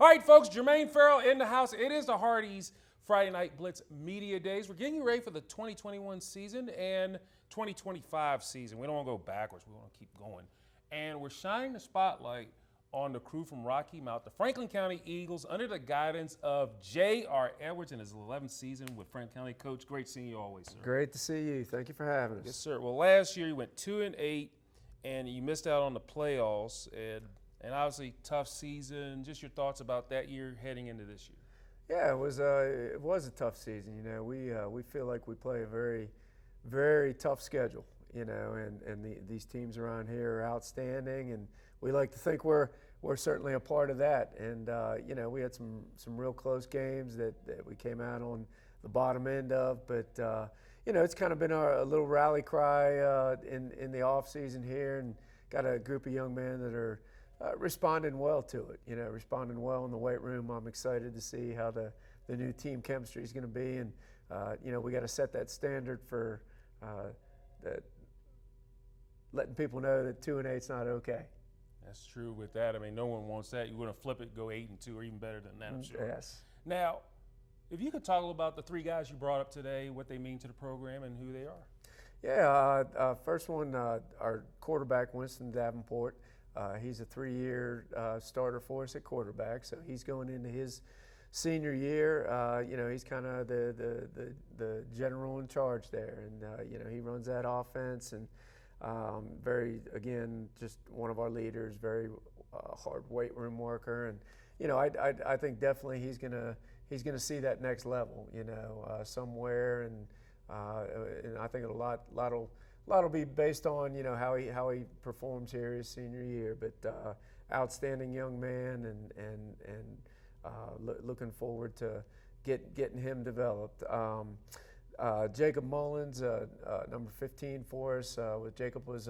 All right, folks, Jermaine Farrell in the house. It is the Hardee's Friday Night Blitz Media Days. We're getting you ready for the 2021 season and 2025 season. We don't want to go backwards. We want to keep going. And we're shining the spotlight on the crew from Rocky Mount, the Franklin County Eagles, under the guidance of J.R. Edwards in his 11th season with Franklin County. Coach, great seeing you always, sir. Great to see you. Thank you for having us. Yes, sir. Well, last year you went 2-8, and you missed out on the playoffs, and obviously tough season. Just your thoughts about that year heading into this year. Yeah, it was a tough season. You know, we feel like we play a very, very tough schedule. You know, and these teams around here are outstanding, and we like to think we're certainly a part of that. And you know, we had some real close games that we came out on the bottom end of, but you know, it's kind of been a little rally cry in the off season here, and got a group of young men that are responding well to it. You know, responding well in the weight room. I'm excited to see how the new team chemistry is going to be, and you know, we got to set that standard for that. Letting people know that 2-8 is not okay. That's true with that. I mean, no one wants that. You want to flip it, go 8-2, or even better than that, I'm sure. Yes. Now, if you could talk a little about the three guys you brought up today, what they mean to the program and who they are. Yeah, first one, our quarterback, Winston Davenport. He's a 3-year starter for us at quarterback, so he's going into his senior year. You know, he's kind of the general in charge there, and you know, he runs that offense, and again, just one of our leaders, very hard weight room worker, and you know, I think definitely he's gonna see that next level, you know, somewhere, and I think a lot will be based on, you know, how he performs here his senior year, but outstanding young man, and looking forward to getting him developed. Jacob Mullins, number 15 for us. Jacob was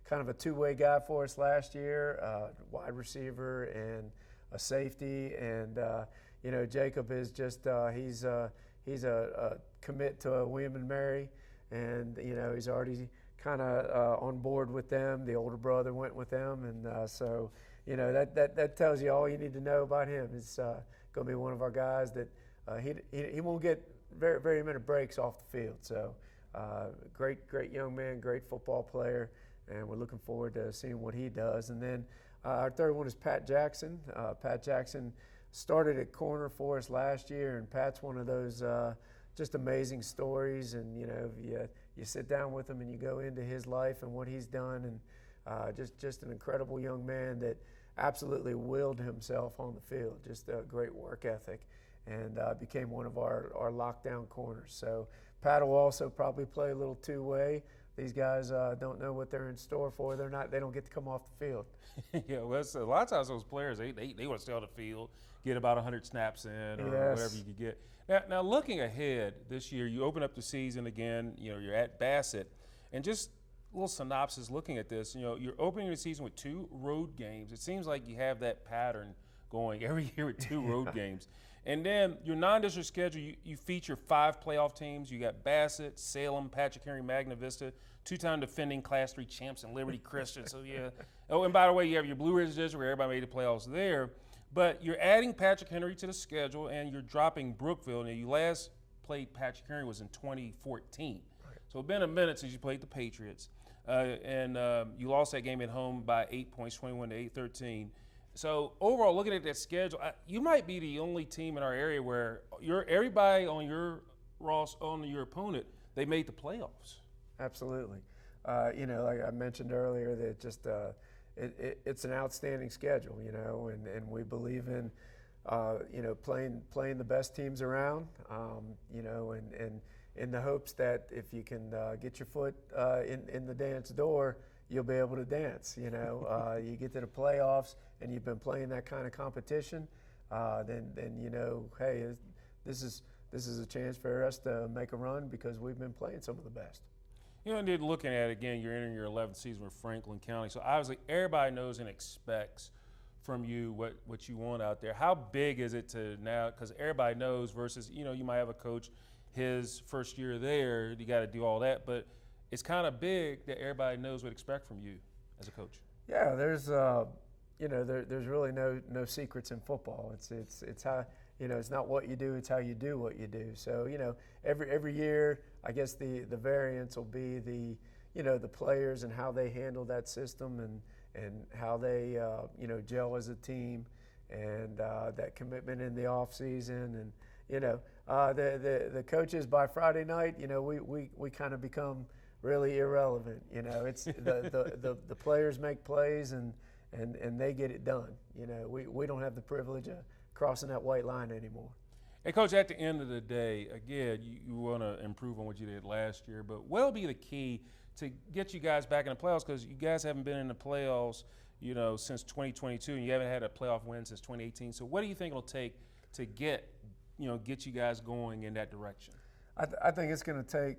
kind of a two-way guy for us last year, wide receiver and a safety. And you know, Jacob is just he's a commit to William and Mary, and you know, he's already kind of on board with them. The older brother went with them, and so you know, that tells you all you need to know about him. He's going to be one of our guys that he won't get very many breaks off the field. So great young man, great football player, and we're looking forward to seeing what he does. And then our third one is Pat Jackson. Pat Jackson started at corner for us last year, and Pat's one of those just amazing stories. And you know, you sit down with him and you go into his life and what he's done, and just an incredible young man that absolutely willed himself on the field. Just a great work ethic. And became one of our lockdown corners. So Pat will also probably play a little two-way. These guys don't know what they're in store for. They don't get to come off the field. Yeah, well, a lot of times those players they want to stay on the field, get about 100 snaps in, or Yes. whatever you could get. Now looking ahead this year, you open up the season again. You know, you're at Bassett, and just a little synopsis looking at this. You know, you're opening the season with 2 road games. It seems like you have that pattern going every year with 2 road games. And then your non-district schedule, you feature 5 playoff teams. You got Bassett, Salem, Patrick Henry, Magna Vista, 2-time defending Class 3 champs, and Liberty Christian. So, yeah. Oh, and by the way, you have your Blue Ridge District where everybody made the playoffs there. But you're adding Patrick Henry to the schedule, and you're dropping Brookville. Now, you last played Patrick Henry was in 2014. Right. So it's been a minute since you played the Patriots. And you lost that game at home by 8 points, 21 to 8-13. So overall, looking at that schedule, you might be the only team in our area where everybody on your opponent, they made the playoffs. Absolutely. You know, like I mentioned earlier, that just it's an outstanding schedule. You know, and we believe in you know, playing the best teams around. You know, and in the hopes that if you can get your foot in the dance door, you'll be able to dance. You know, you get to the playoffs and you've been playing that kind of competition, then you know, hey, this is a chance for us to make a run because we've been playing some of the best. You know, and then looking at it again, you're entering your 11th season with Franklin County, so obviously everybody knows and expects from you what you want out there. How big is it to now, because everybody knows versus, you know, you might have a coach, his first year there, you got to do all that, but it's kind of big that everybody knows what to expect from you as a coach. Yeah, there's there's really no secrets in football. It's how, it's not what you do, it's how you do what you do. So, every year, I guess the variance will be the players and how they handle that system and how they, gel as a team, and that commitment in the off season. And, the coaches by Friday night, we kind of become really irrelevant. It's the players make plays and they get it done. We don't have the privilege of crossing that white line anymore. Hey, Coach, at the end of the day, again, you want to improve on what you did last year, but what'll be the key to get you guys back in the playoffs? Because you guys haven't been in the playoffs, since 2022, and you haven't had a playoff win since 2018. So what do you think it'll take to get you guys going in that direction? I think it's going to take,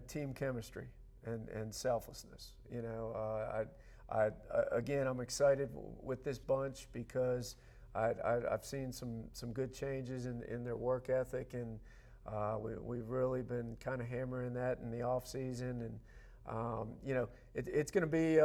team chemistry and selflessness. Again, I'm excited with this bunch because I've seen some good changes in their work ethic, and we've really been kind of hammering that in the off season. And it's going to be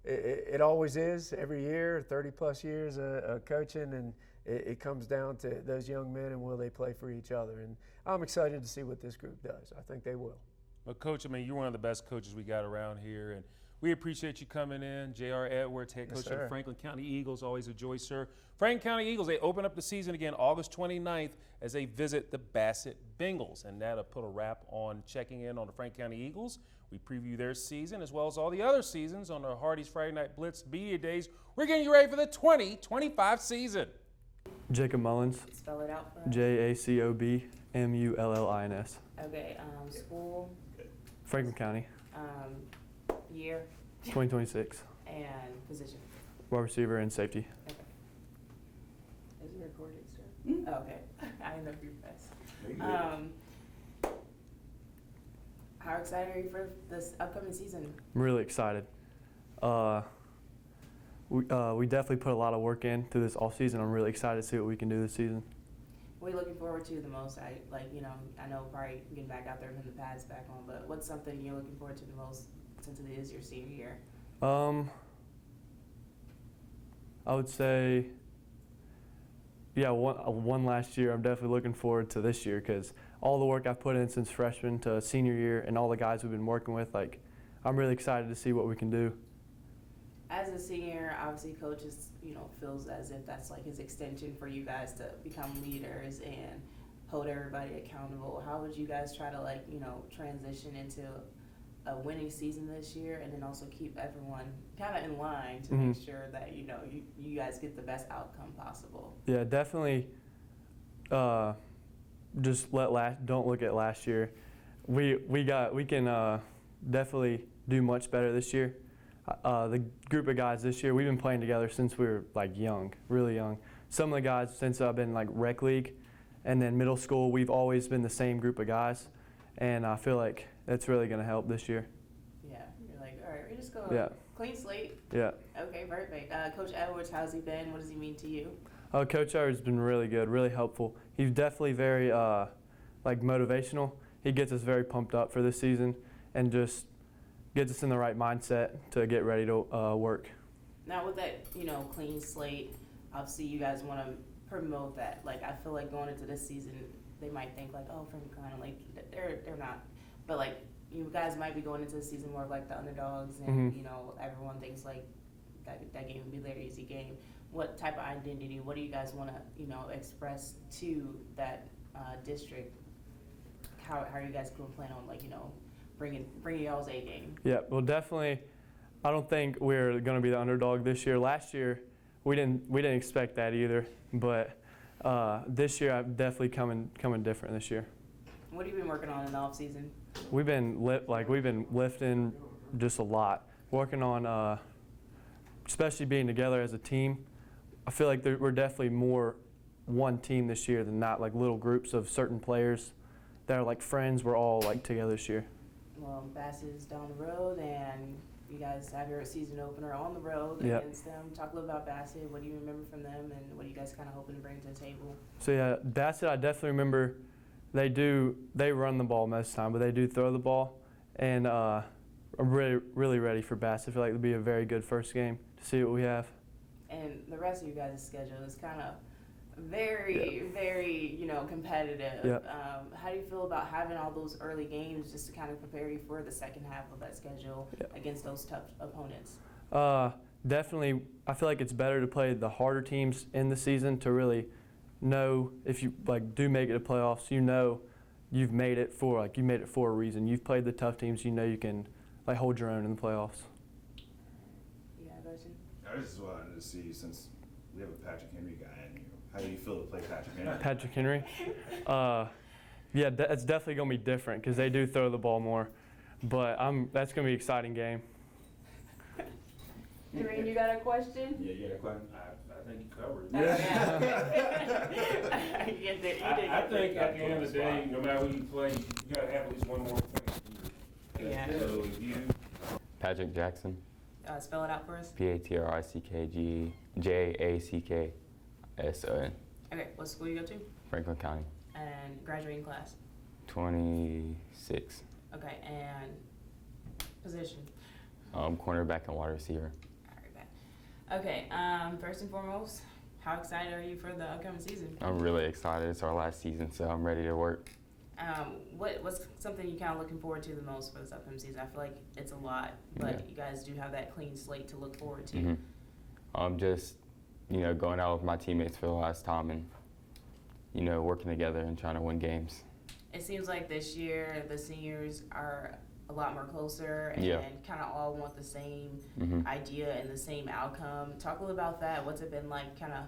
it always is every year, 30 plus years of coaching, and it comes down to those young men and will they play for each other. And I'm excited to see what this group does. I think they will. Well, Coach, you're one of the best coaches we got around here, and we appreciate you coming in. J.R. Edwards, head coach of the Franklin County Eagles. Always a joy, sir. Franklin County Eagles, they open up the season again August 29th as they visit the Bassett Bengals. And that'll put a wrap on checking in on the Franklin County Eagles. We preview their season as well as all the other seasons on the Hardee's Friday Night Blitz Media Days. We're getting you ready for the 2025 season. Jacob Mullins. Spell it out for us. JACOB MULLINS. Okay, school, Franklin County. year, 2026. and position. Wide receiver and safety. Okay. Is it recorded, sir? Oh, okay. I didn't know if you were fast. How excited are you for this upcoming season? I'm really excited. We definitely put a lot of work in through this off season. I'm really excited to see what we can do this season. What are you looking forward to the most? I know probably getting back out there and putting the pads back on, but what's something you're looking forward to the most since it is your senior year? I would say, one last year. I'm definitely looking forward to this year because all the work I've put in since freshman to senior year and all the guys we've been working with, I'm really excited to see what we can do. As a senior, obviously, Coach is, feels as if that's like his extension for you guys to become leaders and hold everybody accountable. How would you guys try to transition into a winning season this year, and then also keep everyone kind of in line to make sure that you guys get the best outcome possible? Yeah, definitely. Just don't look at last year. We can definitely do much better this year. The group of guys this year, we've been playing together since we were young, really young. Some of the guys since I've been rec league, and then middle school, we've always been the same group of guys, and I feel like that's really going to help this year. Yeah, you're all right, we just go clean slate. Yeah. Okay, perfect. Coach Edwards, how's he been? What does he mean to you? Coach Edwards has been really good, really helpful. He's definitely very motivational. He gets us very pumped up for this season and just gets us in the right mindset to get ready to work. Now with that, clean slate, obviously you guys want to promote that. I feel like going into this season, they might think oh, Franklin County, they're not. But you guys might be going into the season more of the underdogs, and everyone thinks that game would be their easy game. What type of identity? What do you guys want to express to that district? How are you guys going to plan on bringing y'all's A game? Yeah, well, definitely. I don't think we're going to be the underdog this year. Last year, we didn't expect that either. But this year, I'm definitely coming different this year. What have you been working on in the off season? We've been lifting just a lot, working on especially being together as a team. I feel like we're definitely more one team this year than not little groups of certain players that are friends. We're all together this year. Well, Bassett is down the road, and you guys have your season opener on the road against them. Talk a little about Bassett. What do you remember from them, and what are you guys kind of hoping to bring to the table? So Bassett, I definitely remember. They run the ball most of the time, but they do throw the ball, and I'm really ready for Bassett. I feel like it'll be a very good first game to see what we have. and the rest of you guys' schedule is kind of very, competitive. Yeah. How do you feel about having all those early games just to kind of prepare you for the second half of that schedule against those tough opponents? Definitely, I feel like it's better to play the harder teams in the season to really know if you do make it to playoffs. You've made it for a reason. You've played the tough teams. You can hold your own in the playoffs. Yeah, question. I just wanted to see, since we have a Patrick Henry guy in here, how do you feel to play Patrick Henry? Patrick Henry, it's definitely gonna be different because they do throw the ball more, but that's gonna be an exciting game. Doreen, you got a question? Yeah, you got a question? I think you covered it. You did. I think at the end of the day, no matter who you play, you got to have at least one more point. Yeah. So if you Patrick Jackson, Spell it out for us. PatrickJackson, Okay, what school you go to? Franklin County, And graduating class. 26. Okay, and position. Cornerback and wide receiver. All right, bet. Okay, first and foremost, how excited are you for the upcoming season? I'm really excited. It's our last season, so I'm ready to work. What's something you kind of looking forward to the most for this upcoming season? I feel like it's a lot, but you guys do have that clean slate to look forward to. Just, going out with my teammates for the last time and, working together and trying to win games. It seems like this year the seniors are a lot more closer and kind of all want the same idea and the same outcome. Talk a little about that. What's it been like kind of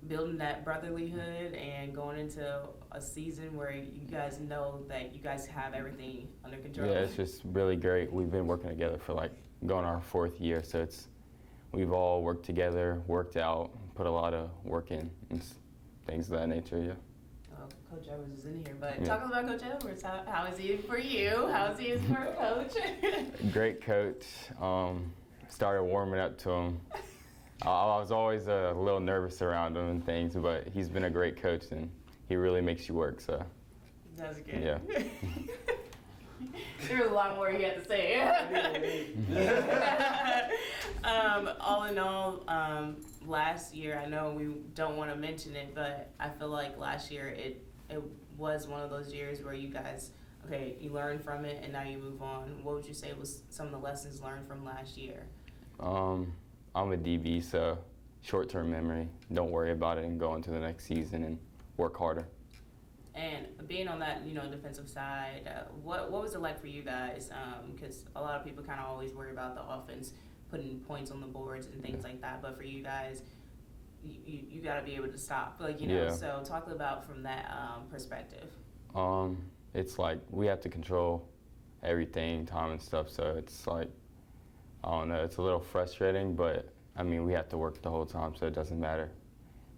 building that brotherlyhood and going into a season where you guys know that you guys have everything under control? Yeah, it's just really great. We've been working together for going our 4th year, so we've all worked together, worked out, put a lot of work in and things of that nature, yeah. Well, Coach Edwards is in here, but talk about Coach Edwards. How is he for you? How is he as for a coach? Great coach. Started warming up to him. I was always a little nervous around him and things, but he's been a great coach and he really makes you work, so. That's good. Yeah. There was a lot more he had to say. All in all, last year, I know we don't want to mention it, but I feel like last year it was one of those years where you guys, you learned from it and now you move on. What would you say was some of the lessons learned from last year? I'm a DB, so short-term memory. Don't worry about it and go into the next season and work harder. And being on that, defensive side, what was it like for you guys? Because a lot of people kind of always worry about the offense putting points on the boards and things like that. But for you guys, you got to be able to stop, So talk about from that perspective. It's we have to control everything, time and stuff. So it's I don't know. It's a little frustrating, but we have to work the whole time, so it doesn't matter.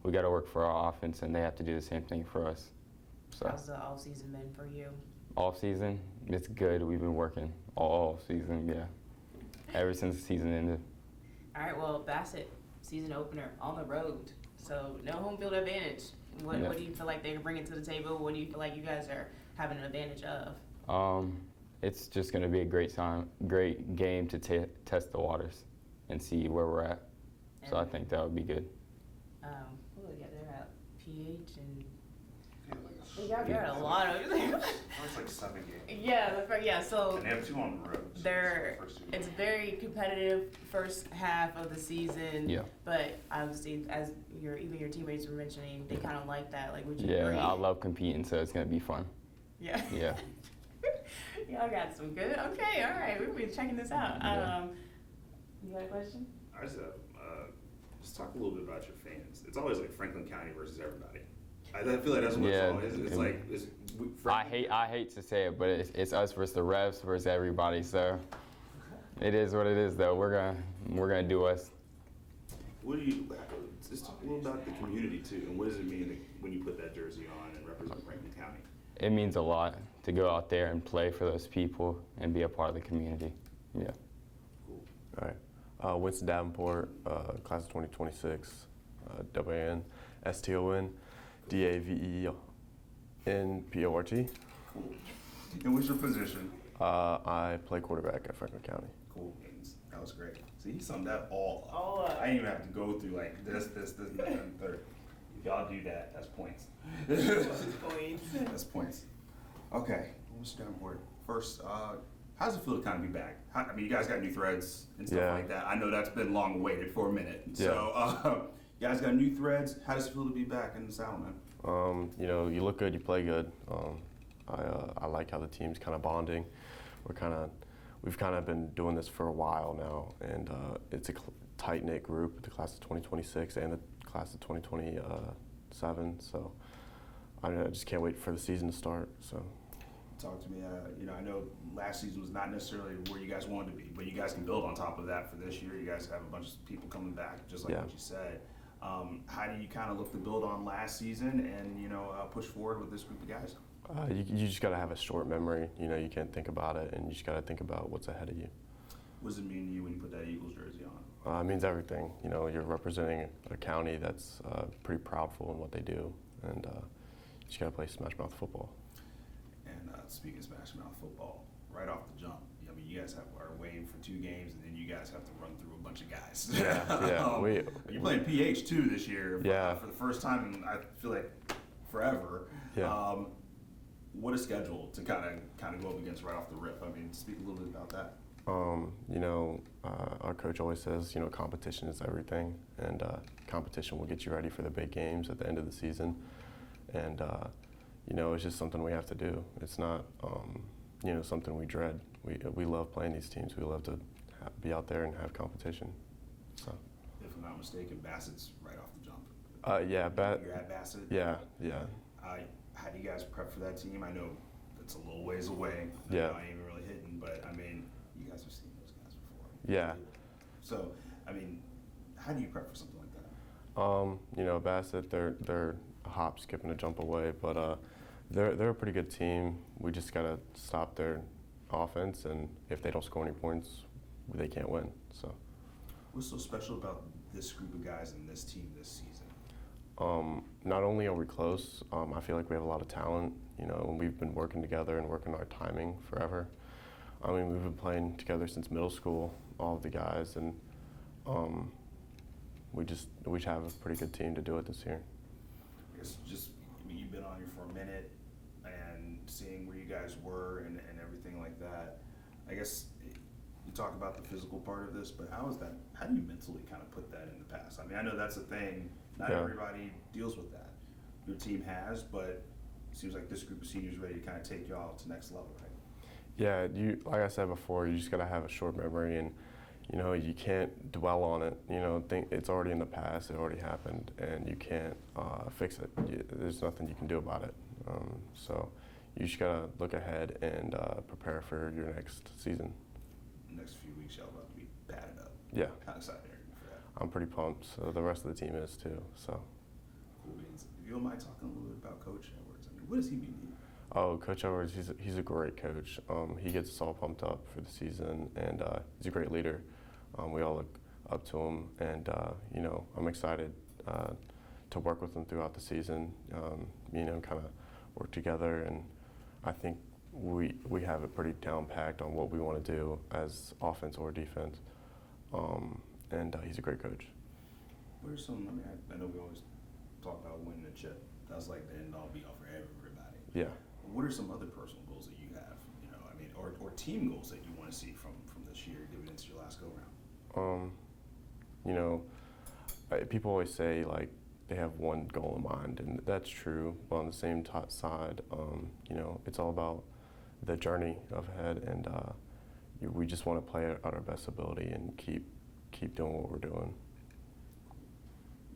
We got to work for our offense, and they have to do the same thing for us. So. How's the off season been for you? Off season, it's good. We've been working all season, yeah. Ever since the season ended. All right. Well, Bassett season opener on the road, so no home field advantage. What do you feel like they're bringing to the table? What do you feel like you guys are having an advantage of? It's just going to be a great game to test the waters and see where we're at. So I think that would be good. They're at PH and y'all got a lot of. It's 7 games. Yeah. So And they have 2 on the road. So it's very competitive first half of the season. Yeah. But obviously, as even your teammates were mentioning, they kind of like that. Would you agree? Yeah, I love competing, so it's going to be fun. Yeah. Yeah. Y'all got some good. Okay, all right. We'll be checking this out. You got a question? I just talk a little bit about your fans. It's always Franklin County versus everybody. I feel like that's what it's always. I hate to say it, but it's us versus the refs versus everybody. So it is what it is, though. We're gonna do us. What do you just talk a little about the community too, and what does it mean when you put that jersey on and represent Franklin County? It means a lot to go out there and play for those people and be a part of the community. Yeah. Cool. All right. Winston Davenport, class of 2026, WNSTON, DAVENPORT. Cool. And what's your position? I play quarterback at Franklin County. Cool. That was great. So See, he summed that all up. All up. I didn't even have to go through like this, and that, and third. If y'all do that, that's points. Points. That's points. Okay, Mr. Davenport. First, how does it feel to kind of be back? I mean, you guys got new threads and stuff Yeah. like that. I know that's been long awaited for a minute. So, you guys got new threads. How does it feel to be back in the saddle, man? You know, you look good, you play good. I like how the team's kind of bonding. We've kind of been doing this for a while now, and it's a tight-knit group, the class of 2026 and the class of 2027. So I just can't wait for the season to start. So. Talk to me. You know, I know last season was not necessarily where you guys wanted to be, but you guys can build on top of that for this year. You guys have a bunch of people coming back, just like what you said. How do you kind of look to build on last season and, you know, push forward with this group of guys? You just got to have a short memory. You know, you can't think about it, and you just got to think about what's ahead of you. What does it mean to you when you put that Eagles jersey on? It means everything. You know, you're representing a county that's pretty proudful in what they do, and you just got to play smash mouth football. And speaking of Smash Mouth football, right off the jump, I mean, you guys are waiting for 2 games, and then you guys have to run through a bunch of guys. Yeah. You're playing PH too this year. Yeah. For the first time in, I feel like, forever. Yeah. What a schedule to kind of go up against right off the rip. I mean, speak a little bit about that. You know, our coach always says, you know, competition is everything, and competition will get you ready for the big games at the end of the season. And you know, it's just something we have to do. It's not, you know, something we dread. We love playing these teams. We love to be out there and have competition. So. If I'm not mistaken, Bassett's right off the jump. Yeah, You're at Bassett. Yeah. How do you guys prep for that team? I know it's a little ways away. Yeah. I ain't even really hitting, but I mean, you guys have seen those guys before. Yeah. So, I mean, how do you prep for something like that? You know, Bassett, they're a hop, skip, and a jump away, but they're a pretty good team. We just gotta stop their offense, and if they don't score any points, they can't win. So. What's so special about this group of guys and this team this season? Not only are we close, I feel like we have a lot of talent. You know, and we've been working together and working our timing forever. I mean, we've been playing together since middle school, all of the guys, and we have a pretty good team to do it this year. I guess you've been on here for a minute and seeing where you guys were and everything like that. I guess you talk about the physical part of this, but how do you mentally kind of put that in the past? I mean, I know that's a thing. Not everybody deals with that. Your team has, but it seems like this group of seniors is ready to kind of take y'all to the next level, right? Yeah, like I said before, you just gotta have a short memory, and you know, you can't dwell on it. You know, think it's already in the past, it already happened, and you can't fix it. There's nothing you can do about it. So you just gotta look ahead and prepare for your next season. The next few weeks, y'all about to be padded up. Yeah. How excited are you for that? I'm pretty pumped. So the rest of the team is too. So. Cool beans. If you don't mind talking a little bit about Coach Edwards, I mean, what does he mean to you? Oh, Coach Edwards, he's a great coach. He gets us all pumped up for the season, and he's a great leader. We all look up to him, and you know, I'm excited to work with him throughout the season. You know, kind of work together, and I think we have it pretty down packed on what we want to do as offense or defense. And he's a great coach. What are some? I mean, I know we always talk about winning a chip. That's like the end all be all for everybody. Yeah. What are some other personal goals that you have? You know, I mean, or team goals that you want to see from this year, given into your last go round? You know, people always say like they have one goal in mind, and that's true. But on the same side, you know, it's all about the journey ahead, and we just want to play at our best ability and keep doing what we're doing.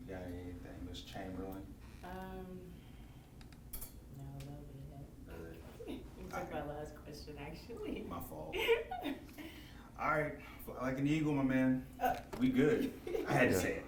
You got anything, Ms. Chamberlain? No, that'll be it. You took my last question, actually. My fault. All right, like an eagle, my man. We good. I had to say it.